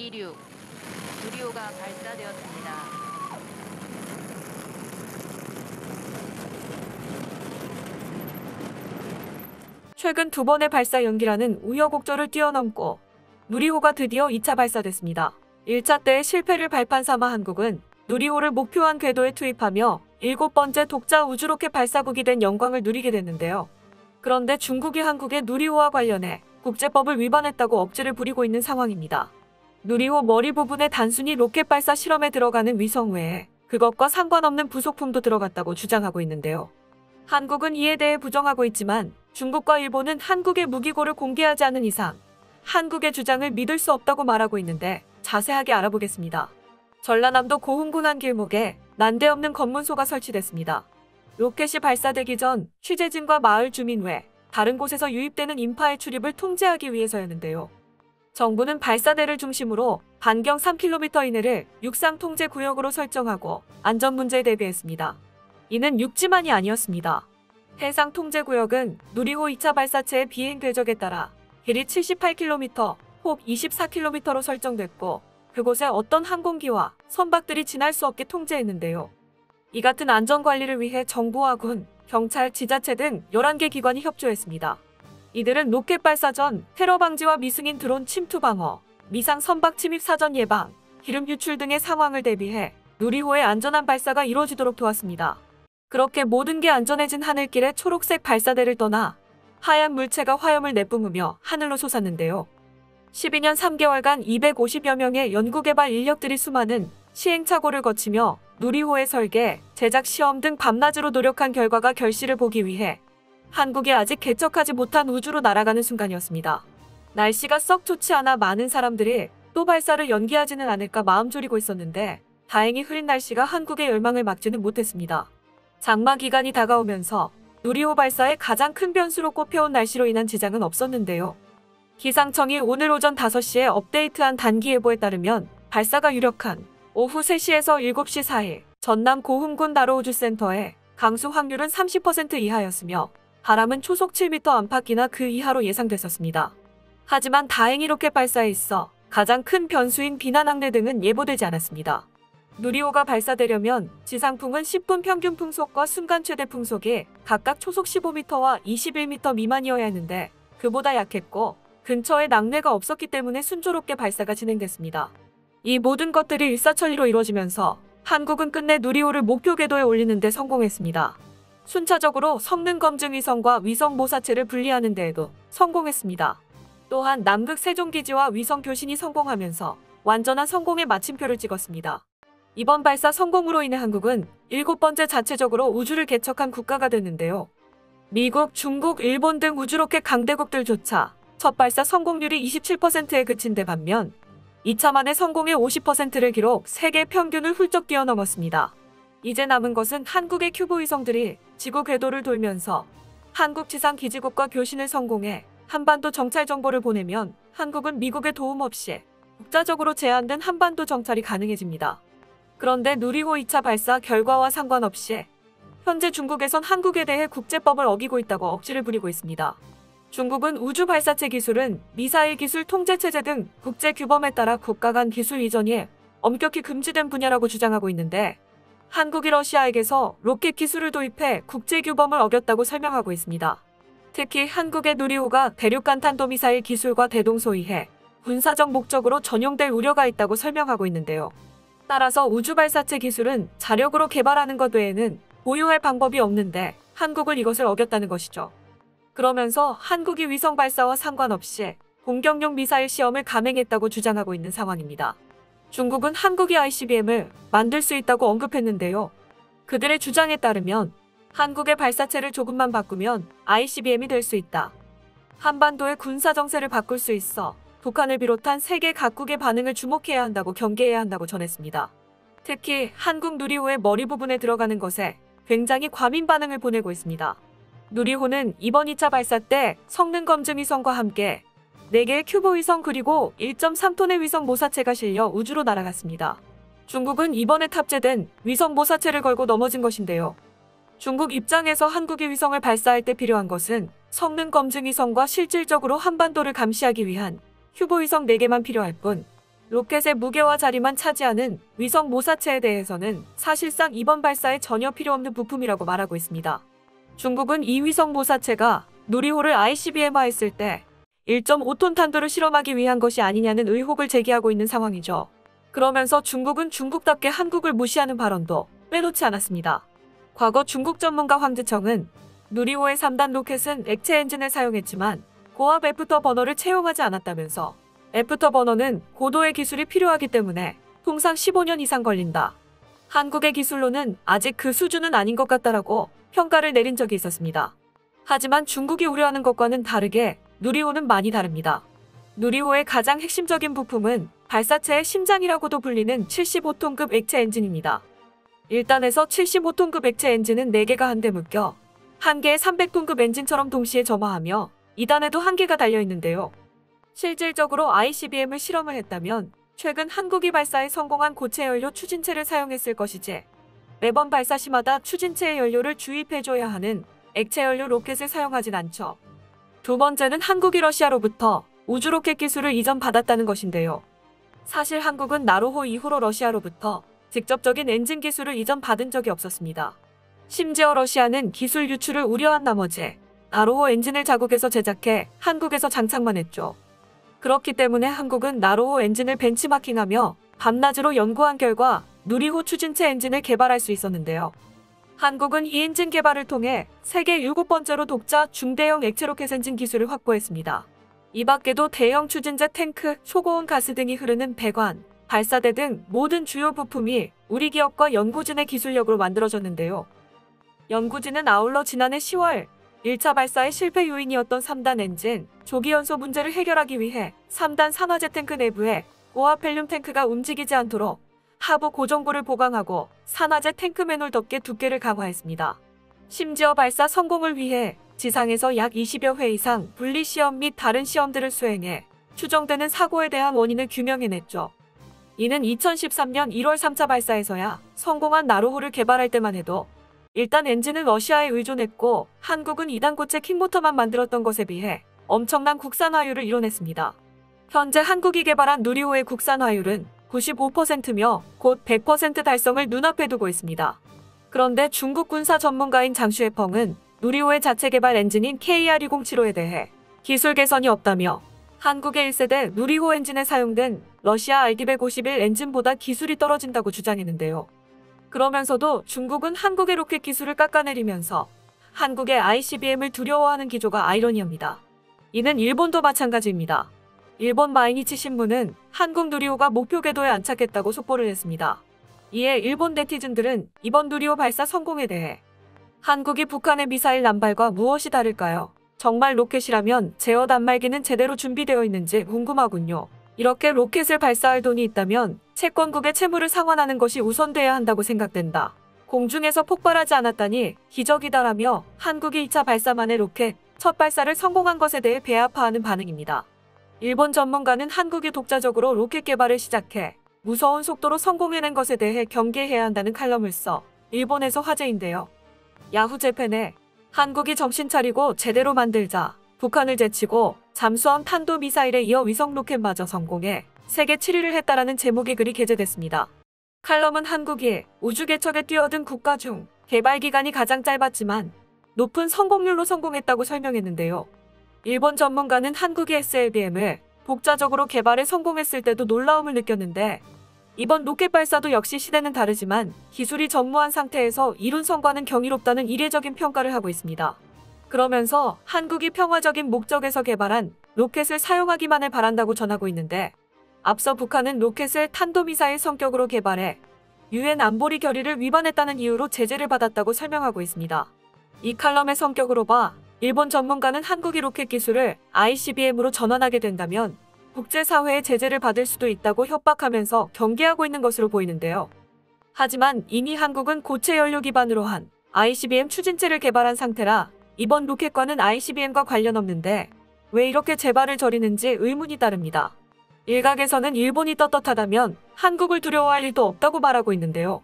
26 누리호가 발사되었습니다. 최근 두 번의 발사 연기라는 우여곡절을 뛰어넘고 누리호가 드디어 2차 발사됐습니다. 1차 때의 실패를 발판 삼아 한국은 누리호를 목표한 궤도에 투입하며 7번째 독자 우주로켓 발사국이 된 영광을 누리게 됐는데요. 그런데 중국이 한국의 누리호와 관련해 국제법을 위반했다고 억지를 부리고 있는 상황입니다. 누리호 머리 부분에 단순히 로켓 발사 실험에 들어가는 위성 외에 그것과 상관없는 부속품도 들어갔다고 주장하고 있는데요. 한국은 이에 대해 부정하고 있지만 중국과 일본은 한국의 무기고를 공개하지 않은 이상 한국의 주장을 믿을 수 없다고 말하고 있는데 자세하게 알아보겠습니다. 전라남도 고흥군 길목에 난데없는 검문소가 설치됐습니다. 로켓이 발사되기 전 취재진과 마을 주민 외 다른 곳에서 유입되는 인파의 출입을 통제하기 위해서였는데요. 정부는 발사대를 중심으로 반경 3km 이내를 육상통제구역으로 설정하고 안전 문제에 대비했습니다. 이는 육지만이 아니었습니다. 해상통제구역은 누리호 2차 발사체의 비행 궤적에 따라 길이 78km, 폭 24km로 설정됐고 그곳에 어떤 항공기와 선박들이 지날 수 없게 통제했는데요. 이 같은 안전관리를 위해 정부와 군, 경찰, 지자체 등 11개 기관이 협조했습니다. 이들은 로켓 발사 전 테러 방지와 미승인 드론 침투 방어, 미상 선박 침입 사전 예방, 기름 유출 등의 상황을 대비해 누리호의 안전한 발사가 이루어지도록 도왔습니다. 그렇게 모든 게 안전해진 하늘길에 초록색 발사대를 떠나 하얀 물체가 화염을 내뿜으며 하늘로 솟았는데요. 12년 3개월간 250여 명의 연구개발 인력들이 수많은 시행착오를 거치며 누리호의 설계, 제작 시험 등 밤낮으로 노력한 결과가 결실을 보기 위해 한국이 아직 개척하지 못한 우주로 날아가는 순간이었습니다. 날씨가 썩 좋지 않아 많은 사람들이 또 발사를 연기하지는 않을까 마음 졸이고 있었는데 다행히 흐린 날씨가 한국의 열망을 막지는 못했습니다. 장마 기간이 다가오면서 누리호 발사의 가장 큰 변수로 꼽혀온 날씨로 인한 지장은 없었는데요. 기상청이 오늘 오전 5시에 업데이트한 단기예보에 따르면 발사가 유력한 오후 3시에서 7시 사이 전남 고흥군 나로우주센터의 강수 확률은 30% 이하였으며 바람은 초속 7m 안팎이나 그 이하로 예상됐었습니다. 하지만 다행히 로켓 발사에 있어 가장 큰 변수인 비난항내 등은 예보되지 않았습니다. 누리호가 발사되려면 지상풍은 10분 평균 풍속과 순간 최대 풍속이 각각 초속 15m와 21m 미만이어야 했는데 그보다 약했고 근처에 낙뢰가 없었기 때문에 순조롭게 발사가 진행됐습니다. 이 모든 것들이 일사천리로 이루어지면서 한국은 끝내 누리호를 목표 궤도에 올리는 데 성공했습니다. 순차적으로 성능 검증 위성과 위성 모사체를 분리하는 데에도 성공했습니다. 또한 남극 세종기지와 위성 교신이 성공하면서 완전한 성공의 마침표를 찍었습니다. 이번 발사 성공으로 인해 한국은 7번째 자체적으로 우주를 개척한 국가가 됐는데요. 미국, 중국, 일본 등 우주로켓 강대국들조차 첫 발사 성공률이 27%에 그친 데 반면 2차 만에 성공의 50%를 기록 세계 평균을 훌쩍 뛰어넘었습니다. 이제 남은 것은 한국의 큐브 위성들이 지구 궤도를 돌면서 한국 지상 기지국과 교신을 성공해 한반도 정찰 정보를 보내면 한국은 미국의 도움 없이 국자적으로 제한된 한반도 정찰이 가능해집니다. 그런데 누리호 2차 발사 결과와 상관없이 현재 중국에선 한국에 대해 국제법을 어기고 있다고 억지를 부리고 있습니다. 중국은 우주 발사체 기술은 미사일 기술 통제체제 등 국제 규범에 따라 국가 간 기술 이전이 엄격히 금지된 분야라고 주장하고 있는데 한국이 러시아에게서 로켓 기술을 도입해 국제 규범을 어겼다고 설명하고 있습니다. 특히 한국의 누리호가 대륙간 탄도미사일 기술과 대동소이해 군사적 목적으로 전용될 우려가 있다고 설명하고 있는데요. 따라서 우주 발사체 기술은 자력으로 개발하는 것 외에는 보유할 방법이 없는데 한국은 이것을 어겼다는 것이죠. 그러면서 한국이 위성 발사와 상관없이 공격용 미사일 시험을 감행했다고 주장하고 있는 상황입니다. 중국은 한국이 ICBM을 만들 수 있다고 언급했는데요. 그들의 주장에 따르면 한국의 발사체를 조금만 바꾸면 ICBM이 될 수 있다. 한반도의 군사 정세를 바꿀 수 있어 북한을 비롯한 세계 각국의 반응을 주목해야 한다고 경계해야 한다고 전했습니다. 특히 한국 누리호의 머리 부분에 들어가는 것에 굉장히 과민 반응을 보내고 있습니다. 누리호는 이번 2차 발사 때 성능 검증 위성과 함께 4개의 큐브 위성 그리고 1.3톤의 위성 모사체가 실려 우주로 날아갔습니다. 중국은 이번에 탑재된 위성 모사체를 걸고 넘어진 것인데요. 중국 입장에서 한국이 위성을 발사할 때 필요한 것은 성능 검증 위성과 실질적으로 한반도를 감시하기 위한 큐브 위성 4개만 필요할 뿐 로켓의 무게와 자리만 차지하는 위성 모사체에 대해서는 사실상 이번 발사에 전혀 필요 없는 부품이라고 말하고 있습니다. 중국은 이 위성 모사체가 누리호를 ICBM화했을 때 1.5톤 탄도를 실험하기 위한 것이 아니냐는 의혹을 제기하고 있는 상황이죠. 그러면서 중국은 중국답게 한국을 무시하는 발언도 빼놓지 않았습니다. 과거 중국 전문가 황지청은 누리호의 3단 로켓은 액체 엔진을 사용했지만 고압 애프터버너를 채용하지 않았다면서 애프터버너는 고도의 기술이 필요하기 때문에 통상 15년 이상 걸린다. 한국의 기술로는 아직 그 수준은 아닌 것 같다라고 평가를 내린 적이 있었습니다. 하지만 중국이 우려하는 것과는 다르게 누리호는 많이 다릅니다. 누리호의 가장 핵심적인 부품은 발사체의 심장이라고도 불리는 75톤급 액체 엔진입니다. 1단에서 75톤급 액체 엔진은 4개가 한데 묶여 한 개의 300톤급 엔진처럼 동시에 점화하며 2단에도 한 개가 달려있는데요. 실질적으로 ICBM을 실험을 했다면 최근 한국이 발사에 성공한 고체 연료 추진체를 사용했을 것이지 매번 발사 시마다 추진체의 연료를 주입해줘야 하는 액체 연료 로켓을 사용하진 않죠. 두 번째는 한국이 러시아로부터 우주로켓 기술을 이전받았다는 것인데요. 사실 한국은 나로호 이후로 러시아로부터 직접적인 엔진 기술을 이전받은 적이 없었습니다. 심지어 러시아는 기술 유출을 우려한 나머지 나로호 엔진을 자국에서 제작해 한국에서 장착만 했죠. 그렇기 때문에 한국은 나로호 엔진을 벤치마킹하며 밤낮으로 연구한 결과 누리호 추진체 엔진을 개발할 수 있었는데요. 한국은 이 엔진 개발을 통해 세계 7번째로 독자 중대형 액체 로켓 엔진 기술을 확보했습니다. 이 밖에도 대형 추진제 탱크, 초고온 가스 등이 흐르는 배관, 발사대 등 모든 주요 부품이 우리 기업과 연구진의 기술력으로 만들어졌는데요. 연구진은 아울러 지난해 10월 1차 발사의 실패 요인이었던 3단 엔진, 조기 연소 문제를 해결하기 위해 3단 산화제 탱크 내부에 고압 헬륨 탱크가 움직이지 않도록 하부 고정부를 보강하고 산화제 탱크 맨홀 덮개 두께를 강화했습니다. 심지어 발사 성공을 위해 지상에서 약 20여 회 이상 분리 시험 및 다른 시험들을 수행해 추정되는 사고에 대한 원인을 규명해냈죠. 이는 2013년 1월 3차 발사에서야 성공한 나로호를 개발할 때만 해도 일단 엔진은 러시아에 의존했고 한국은 2단 고체 킥모터만 만들었던 것에 비해 엄청난 국산화율을 이뤄냈습니다. 현재 한국이 개발한 누리호의 국산화율은 95%며 곧 100% 달성을 눈앞에 두고 있습니다. 그런데 중국 군사 전문가인 장 슈에펑은 누리호의 자체 개발 엔진인 KR-2075에 대해 기술 개선이 없다며 한국의 1세대 누리호 엔진에 사용된 러시아 RD-151 엔진보다 기술이 떨어진다고 주장했는데요. 그러면서도 중국은 한국의 로켓 기술을 깎아내리면서 한국의 ICBM을 두려워하는 기조가 아이러니합니다. 이는 일본도 마찬가지입니다. 일본 마이니치 신문은 한국 누리호가 목표 궤도에 안착했다고 속보를 했습니다. 이에 일본 네티즌들은 이번 누리호 발사 성공에 대해 한국이 북한의 미사일 남발과 무엇이 다를까요? 정말 로켓이라면 제어 단말기는 제대로 준비되어 있는지 궁금하군요. 이렇게 로켓을 발사할 돈이 있다면 채권국의 채무를 상환하는 것이 우선돼야 한다고 생각된다. 공중에서 폭발하지 않았다니 기적이다라며 한국이 2차 발사만의 로켓 첫 발사를 성공한 것에 대해 배아파하는 반응입니다. 일본 전문가는 한국이 독자적으로 로켓 개발을 시작해 무서운 속도로 성공해낸 것에 대해 경계해야 한다는 칼럼을 써 일본에서 화제인데요. 야후 재팬에 한국이 정신 차리고 제대로 만들자, 북한을 제치고 잠수함 탄도미사일에 이어 위성 로켓마저 성공해 세계 7위를 했다라는 제목의 글이 게재됐습니다. 칼럼은 한국이 우주 개척에 뛰어든 국가 중 개발 기간이 가장 짧았지만 높은 성공률로 성공했다고 설명했는데요. 일본 전문가는 한국이 SLBM을 독자적으로 개발에 성공했을 때도 놀라움을 느꼈는데 이번 로켓 발사도 역시 시대는 다르지만 기술이 전무한 상태에서 이룬 성과는 경이롭다는 이례적인 평가를 하고 있습니다. 그러면서 한국이 평화적인 목적에서 개발한 로켓을 사용하기만을 바란다고 전하고 있는데 앞서 북한은 로켓을 탄도미사일 성격으로 개발해 UN 안보리 결의를 위반했다는 이유로 제재를 받았다고 설명하고 있습니다. 이 칼럼의 성격으로 봐 일본 전문가는 한국이 로켓 기술을 ICBM으로 전환하게 된다면 국제사회의 제재를 받을 수도 있다고 협박하면서 경계하고 있는 것으로 보이는데요. 하지만 이미 한국은 고체 연료 기반으로 한 ICBM 추진체를 개발한 상태라 이번 로켓과는 ICBM과 관련 없는데 왜 이렇게 재발을 저리는지 의문이 따릅니다. 일각에서는 일본이 떳떳하다면 한국을 두려워할 일도 없다고 말하고 있는데요.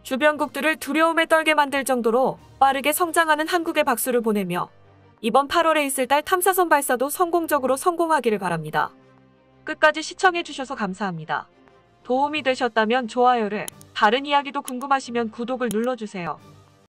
주변국들을 두려움에 떨게 만들 정도로 빠르게 성장하는 한국에 박수를 보내며 이번 8월에 있을 달 탐사선 발사도 성공적으로 성공하기를 바랍니다. 끝까지 시청해주셔서 감사합니다. 도움이 되셨다면 좋아요를, 다른 이야기도 궁금하시면 구독을 눌러주세요.